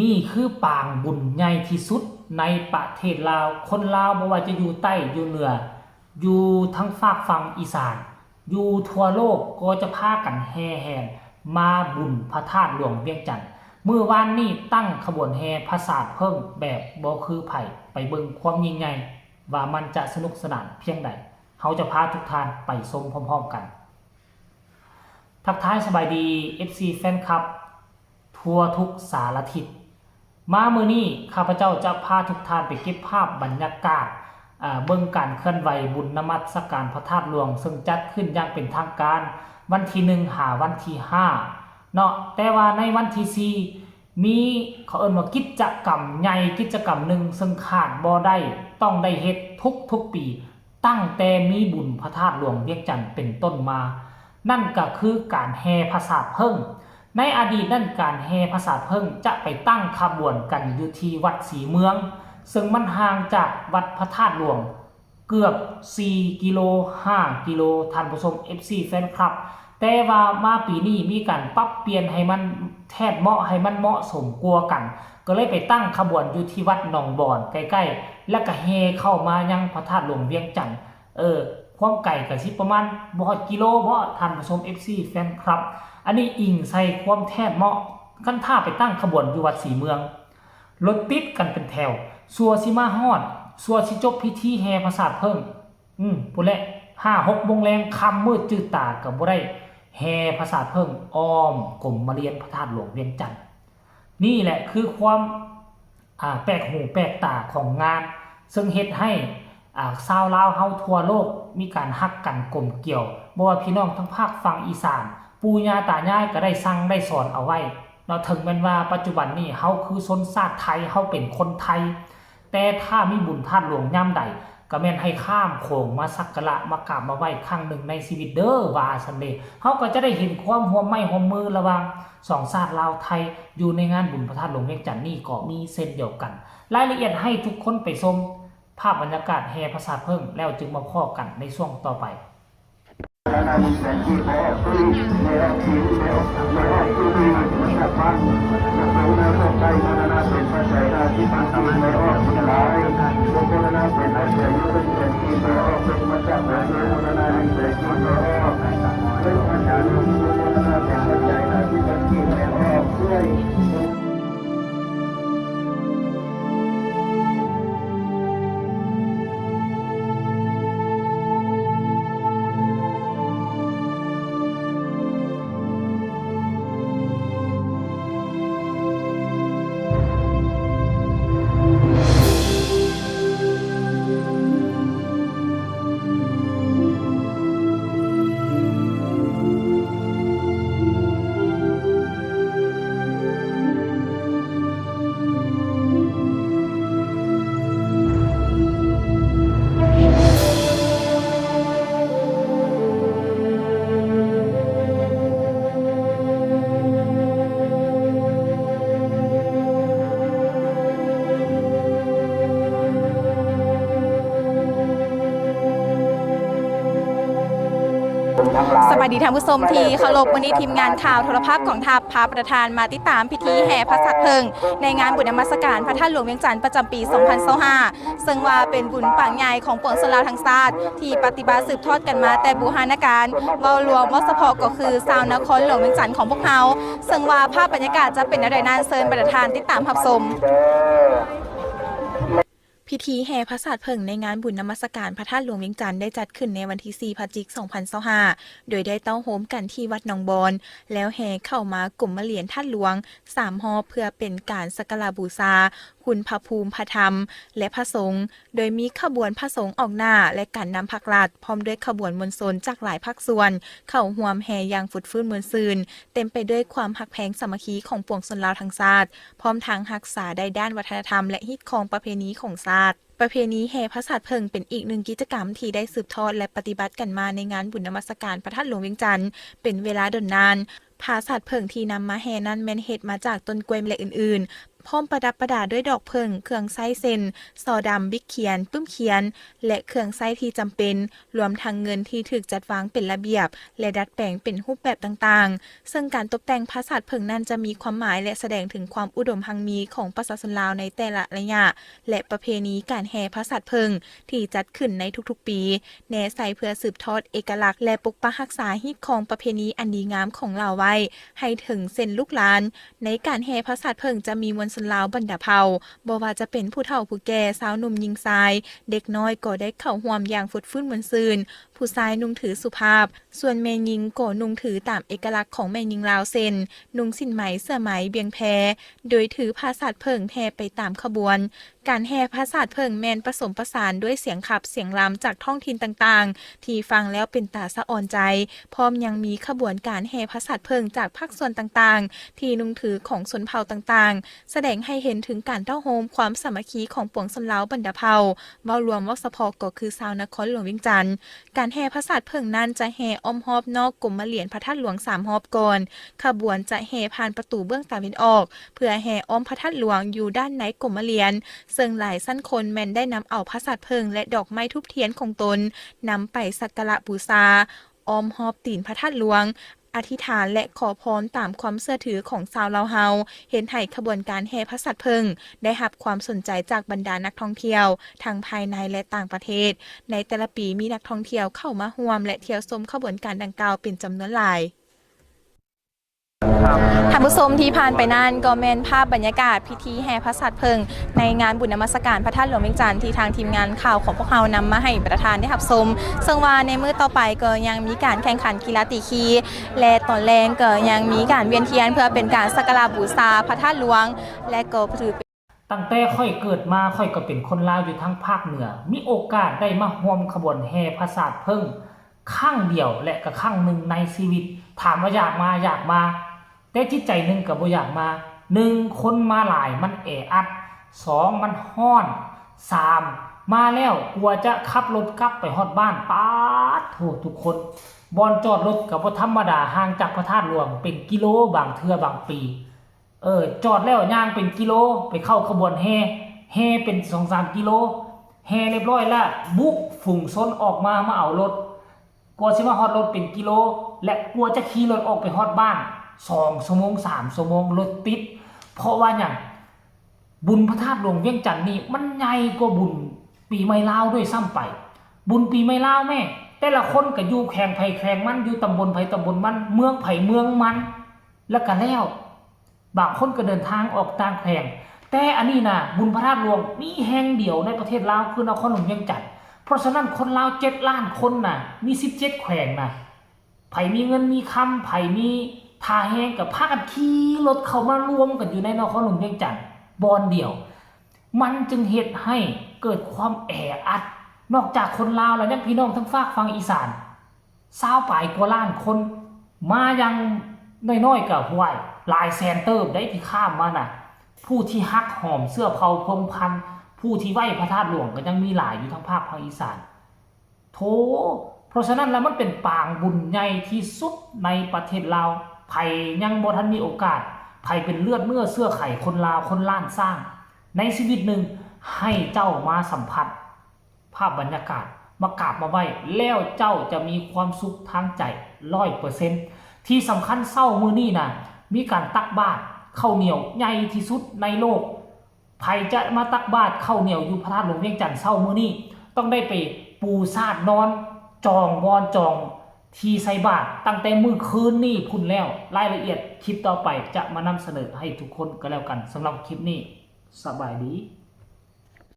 นี่คือปางบุญใหญ่ที่สุดในประเทศลาวคนลาวบ่ว่าจะอยู่ใต้อยู่เหนืออยู่ทั้งฝากฝั่งอีสานอยู่ทั่วโลกก็จะพากันแห่แหนมาบุญพระธาตุหลวงเวียงจันทน์มื้อวานนี้ตั้งขบวนแห่พระศาสตร์เพิ่งแบบบ่คือไผไปเบิ่งความยิ่งใหญ่ว่ามันจะสนุกสนานเพียงใดเฮาจะพาทุกท่านไปชมพร้อมๆกันทักทายสบายดี FC แฟนคลับทั่วทุกสารทิศมามื้อนี้ข้าพเจ้าจะพาทุกท่านไปเก็บภาพบรรยากาศเบิ่งการเคลื่อนไหวบุญนมัสการพระธาตุหลวงซึ่งจัดขึ้นอย่างเป็นทางการวันที่1หาวันที่5เนาะแต่ว่าในวันที่4มีเขาเอิ้นว่ากิจกรรมใหญ่กิจกรรมหนึ่งซึ่งขาดบ่ได้ต้องได้เฮ็ดทุกปีตั้งแต่มีบุญพระธาตุหลวงเวียงจันทน์เป็นต้นมานั่นก็คือการแห่พระศาสตร์เพิ่งในอดีตนั่นการแห่พระศาสตร์เพิ่งจะไปตั้งขบวนกันอยู่ที่วัดศรีเมืองซึ่งมันห่างจากวัดพระธาตุหลวงเกือบ4กิโล5กิโลท่านผู้ชม FC แฟนคลับแต่ว่ามาปีนี้มีการปรับเปลี่ยนให้มันแทบเหมาะให้มันเหมาะสมกว่ากันก็เลยไปตั้งขบวนอยู่ที่วัดหนองบอนใกล้ๆแล้วก็แห่เข้ามายังพระธาตุหลวงเวียงจันทน์ความไกลก็สิประมาณบ่ฮอดกิโลเพราะท่านผู้ชม FC แฟนคลับอันนี้อิงใส่ความแทบเหมาะกันท่าไปตั้งขบวนอยู่วัดศรีเมืองรถติดกันเป็นแถวสัวสิมาฮอดสัวสิจบพิธีแห่พระศาสตร์เพิ่งพุ่นแหละ 5-6 โมงแรงค่ำมืดจืดตาก็บ่ได้แห่พระศาสตร์เพิ่งอ้อมกรมมาเรียนพระธาตุหลวงเวียงจันทน์นี่แหละคือความแปลกหูแปลกตาของงานซึ่งเฮ็ดให้ชาวลาวเฮาทั่วโลกมีการฮักกันกลมเกี่ยวบ่ว่าพี่น้องทั้งภาคฝั่งอีสานปู่ย่าตายายก็ได้สั่งได้สอนเอาไว้เนาะถึงแม้ว่าปัจจุบันนี้เฮาคือชนชาติไทยเฮาเป็นคนไทยแต่ถ้ามีบุญธาตุหลวงยามใดก็แม่นให้ข้ามโขงมาสักการะมากราบมาไหว้ครั้งหนึ่งในชีวิตเด้อว่าซั่นเด้เฮาก็จะได้เห็นความร่วมไม้ร่วมมือระหว่างสองชาติลาวไทยอยู่ในงานบุญพระธาตุหลวงเวียงจันทน์นี่ก็มีเส้นเดียวกันรายละเอียดให้ทุกคนไปชมภาพบรรยากาศแห่พระศาสตร์เพิ่งแล้วจึงมาพอกันในช่วงต่อไปสวัสดีท่านผู้ชมที่เคารพวันนี้ทีมงานข่าวโทรภาพกองทัพพาประธานมาติดตามพิธีแห่พระศาสตร์เพิ่งในงานบุญนมัสการพระธาตุหลวงเวียงจันทน์ประจำปี 2025 ซึ่งว่าเป็นบุญปางใหญ่ของปวงชนลาวทั้งชาติที่ปฏิบัติสืบทอดกันมาแต่บูหานการเว้ารวมว่าเฉพาะก็คือชาวนครหลวงเวียงจันทน์ของพวกเราซึ่งว่าภาพบรรยากาศจะเป็นอะไรนั้นเชิญประธานติดตามรับชมพิธีแห่พระศาสตร์เพิ่งในงานบุญนมัสการพระธาตุหลวงเวียงจันทน์ได้จัดขึ้นในวันที่ 4 พฤศจิกายน 2025 โดยได้เต้าโฮมกันที่วัดหนองบอนแล้วแห่เข้ามากลุ่มมะเหรียญธาตุหลวง3 ฮอบเพื่อเป็นการสักการะบูชาคุณพระภูมิพระธรรมและพระสงฆ์โดยมีขบวนพระสงฆ์ออกหน้าและการนำผักลาดพร้อมด้วยขบวนมวลชนจากหลายภาคส่วนเข้าร่วมแห่อย่างฟุดฟื้นมวลซืนเต็มไปด้วยความหักแพงสามัคคีของปวงชนลาวทั้งชาติพร้อมทั้งรักษาได้ด้านวัฒนธรรมและฮิตของประเพณีของชาติประเพณีแห่พระศาสตร์เพิ่งเป็นอีกหนึ่งกิจกรรมที่ได้สืบทอดและปฏิบัติกันมาในงานบุญนมัสการพระธาตุหลวงเวียงจันทน์เป็นเวลาดนนานพระศาสตร์เพิ่งที่นำมาแห่นั้นแม่นเฮ็ดมาจากต้นกล้วยและอื่นๆ พร้อมประดับประดาด้วยดอกเพิงเครื่องไส้เซนซอดำบิ๊กเขียนปึ้มเขียนและเครื่องไส้ที่จำเป็นรวมทั้งเงินที่ถูกจัดวางเป็นระเบียบและดัดแปลงเป็นรูปแบบต่างๆซึ่งการตกแต่งปราสาทเพิงนั้นจะมีความหมายและแสดงถึงความอุดมหังมีของประชาชนลาวในแต่ละระยะและประเพณีการแห่ปราสาทเพิงที่จัดขึ้นในทุกๆปีแน่ใส่เพื่อสืบทอดเอกลักษณ์และปกปักรักษาฮีตของประเพณีอันดีงามของลาวไว้ให้ถึงเส้นลูกหลานในการแห่ปราสาทเพิงจะมีมวลชนลาวบรรดาเผ่าบ่ว่าจะเป็นผู้เฒ่าผู้แก่สาวหนุ่มหญิงชายเด็กน้อยก็ได้เข้าร่วมอย่างฟุดฟื้นมวลซืนผู้ชายนุ่งถือสุภาพส่วนแม่หญิงก็นุ่งถือตามเอกลักษณ์ของแม่หญิงลาวเซนนุ่งสิ้นไหมเสื้อไหมเบียงแพโดยถือปราสาทเพิงแห่ไปตามขบวนการแห่ปราสาทเพิงแมนผสมผสานด้วยเสียงขับเสียงรำจากท้องถิ่นต่างๆที่ฟังแล้วเป็นตาสะอ่อนใจพร้อมยังมีขบวนการแห่ปราสาทเพิงจากภาคส่วนต่างๆที่นุ่งถือของชนเผ่าต่างๆแสดงให้เห็นถึงการเต้าโฮมความสามัคคีของปวงชนลาวบรรดาเผ่าเว้ารวมว่าเฉพาะก็คือชาวนครหลวงเวียงจันทร์การแห่ปราสาทเพิงนั้นจะแห่อ้อมรอบนอกกรมเหรียญพระธาตุหลวง3รอบก่อนขบวนจะแห่ผ่านประตูเบื้องตะวันออกเพื่อแห่อ้อมพระธาตุหลวงอยู่ด้านในกรมเหรียญซึ่งหลายสั้นคนแม่นได้นำเอาปราสาทเพิงและดอกไม้ทูบเทียนของตนนำไปสักการะบูชาอ้อมรอบตีนพระธาตุหลวงอธิษฐานและขอพรตามความเชื่อถือของชาวลาวเฮาเห็นให้ขบวนการแห่ปราสาทเพิงได้รับความสนใจจากบรรดานักท่องเที่ยวทั้งภายในและต่างประเทศในแต่ละปีมีนักท่องเที่ยวเข้ามาร่วมและเที่ยวชมขบวนการดังกล่าวเป็นจำนวนหลายท่านผู้ชมที่ผ่านไปนั่นก็แม่นภาพบรรยากาศพิธีแห่พระสัตว์เพิงในงานบุญนมัสการพระธาตุหลวงเวียงจันทร์ที่ทางทีมงานข่าวของพวกเรานำมาให้ประธานได้รับชมซึ่งว่าในมื้อต่อไปก็ยังมีการแข่งขันกีฬาตีคีและตอนแรงก็ยังมีการเวียนเทียนเพื่อเป็นการสักการะบูชาพระธาตุหลวงและก็ถือตั้งแต่ค่อยเกิดมาค่อยก็เป็นคนลาวอยู่ทั้งภาคเหนือมีโอกาสได้มาร่วมขบวนแห่พระศาสตร์เพิ่งข้างเดียวและก็ข้างหนึ่งในชีวิตถามว่าอยากมาแต่จิตใจหนึ่งกับบ่อยากมา1คนมาหลายมันแออัด2มันฮ้อน3มาแล้วกลัวจะขับรถกลับไปฮอดบ้านป๊าดโถทุกคนบอนจอดรถก็บ่ธรรมดาห่างจากพระธาตุหลวงเป็นกิโลบางเทื่อบางปีจอดแล้วย่างเป็นกิโลไปเข้าขบวนแห่เป็น 2-3 กิโลแห่เรียบร้อยแล้วบุกฝูงชนออกมาเอารถกลัวสิมาฮอดรถเป็นกิโลและกลัวจะขี่รถออกไปฮอดบ้าน2 ชั่วโมง3 ชั่วโมงรถติดเพราะว่าหยังบุญพระธาตุหลวงเวียงจันทน์นี่มันใหญ่กว่าบุญปีใหม่ลาวด้วยซ้ำไปบุญปีใหม่ลาวแม่แต่ละคนก็อยู่แข่งไผแข่งมันอยู่ตำบลไผตำบลมันเมืองไผเมืองมันแล้วก็แล้วบางคนก็เดินทางออกต่างแข่งแต่อันนี้นะบุญพระธาตุหลวงมีแห่งเดียวในประเทศลาวคือนครหลวงเวียงจันทน์เพราะฉะนั้นคนลาว7 ล้านคนน่ะมี17แขวงน่ะไผมีเงินมีคำไผมีทาแห้งกับพากันขี่รถเข้ามารวมกันอยู่ในนครหลวงเวียงจันทน์บอนเดียวมันจึงเหตุให้เกิดความแออัดนอกจากคนลาวแล้วยังพี่น้องทั้งฝากฝั่งอีสาน20 ปลายกว่าล้านคนมายังน้อยๆกับห้วยหลายแสนเติบได้ที่ข้ามมาน่ะผู้ที่ฮักหอมเสื้อเผาพงพันธุ์ผู้ที่ไหว้พระธาตุหลวงก็ยังมีหลายอยู่ทั้งภาคอีสานโธเพราะฉะนั้นแล้วมันเป็นปางบุญใหญ่ที่สุดในประเทศลาวไผยังบ่ทันมีโอกาสไผเป็นเลือดเนื้อเสื้อไขคนลาวคนล้านสร้างในชีวิตหนึ่งให้เจ้ามาสัมผัสภาพบรรยากาศมากราบมาไหว้แล้วเจ้าจะมีความสุขทางใจ 100% ที่สำคัญเศร้ามื้อนี้นะมีการตักบาตรข้าวเหนียวใหญ่ที่สุดในโลกไผจะมาตักบาตรข้าวเหนียวอยู่พระธาตุหลวงเวียงจันทน์เช้ามื้อนี้ต้องได้ไปปูซาดนอนจองบอนจองที่ใส่บาตรตั้งแต่มื้อคืนนี้พุ่นแล้วรายละเอียดคลิปต่อไปจะมานำเสนอให้ทุกคนก็แล้วกันสำหรับคลิปนี้สบายดี